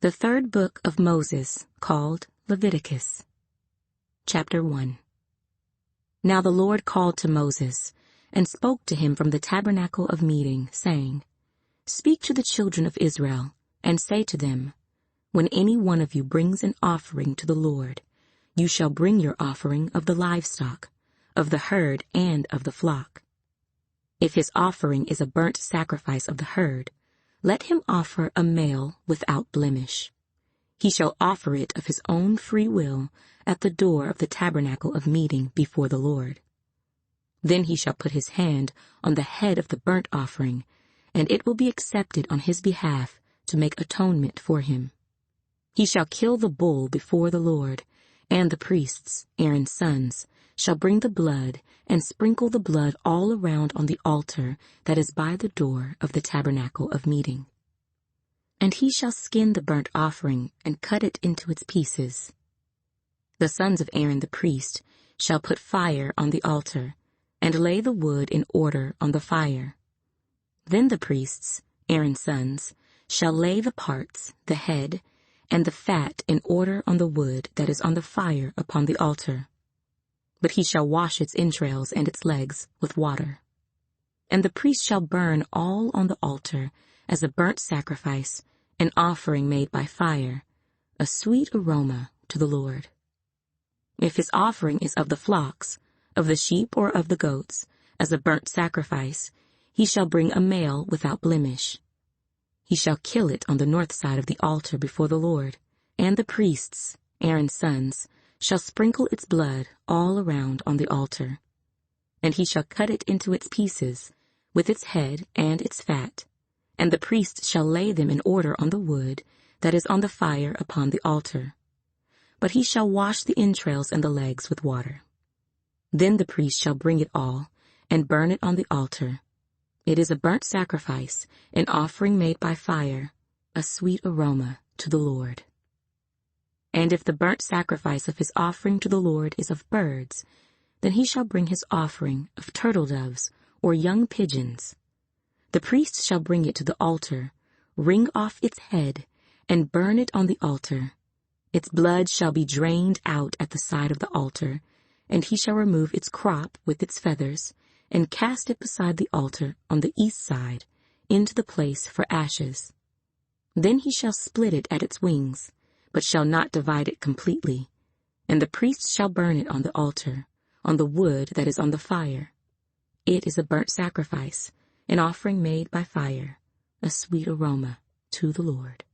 The third book of Moses, called Leviticus. Chapter 1. Now the Lord called to Moses, and spoke to him from the tabernacle of meeting, saying, Speak to the children of Israel, and say to them, When any one of you brings an offering to the Lord, you shall bring your offering of the livestock, of the herd and of the flock. If his offering is a burnt sacrifice of the herd, let him offer a male without blemish. He shall offer it of his own free will at the door of the tabernacle of meeting before the Lord. Then he shall put his hand on the head of the burnt offering, and it will be accepted on his behalf to make atonement for him. He shall kill the bull before the Lord, and the priests, Aaron's sons, shall bring the blood and sprinkle the blood all around on the altar that is by the door of the tabernacle of meeting. And he shall skin the burnt offering and cut it into its pieces. The sons of Aaron the priest shall put fire on the altar, and lay the wood in order on the fire. Then the priests, Aaron's sons, shall lay the parts, the head, and the fat in order on the wood that is on the fire upon the altar. But he shall wash its entrails and its legs with water. And the priest shall burn all on the altar as a burnt sacrifice, an offering made by fire, a sweet aroma to the Lord. If his offering is of the flocks, of the sheep or of the goats, as a burnt sacrifice, he shall bring a male without blemish. He shall kill it on the north side of the altar before the Lord, and the priests, Aaron's sons, shall sprinkle its blood all around on the altar. And he shall cut it into its pieces, with its head and its fat, and the priest shall lay them in order on the wood that is on the fire upon the altar. But he shall wash the entrails and the legs with water. Then the priest shall bring it all, and burn it on the altar. It is a burnt sacrifice, an offering made by fire, a sweet aroma to the Lord. And if the burnt sacrifice of his offering to the Lord is of birds, then he shall bring his offering of turtle doves or young pigeons. The priest shall bring it to the altar, wring off its head, and burn it on the altar. Its blood shall be drained out at the side of the altar, and he shall remove its crop with its feathers, and cast it beside the altar on the east side, into the place for ashes. Then he shall split it at its wings, but shall not divide it completely, and the priest shall burn it on the altar, on the wood that is on the fire. It is a burnt sacrifice, an offering made by fire, a sweet aroma to the Lord.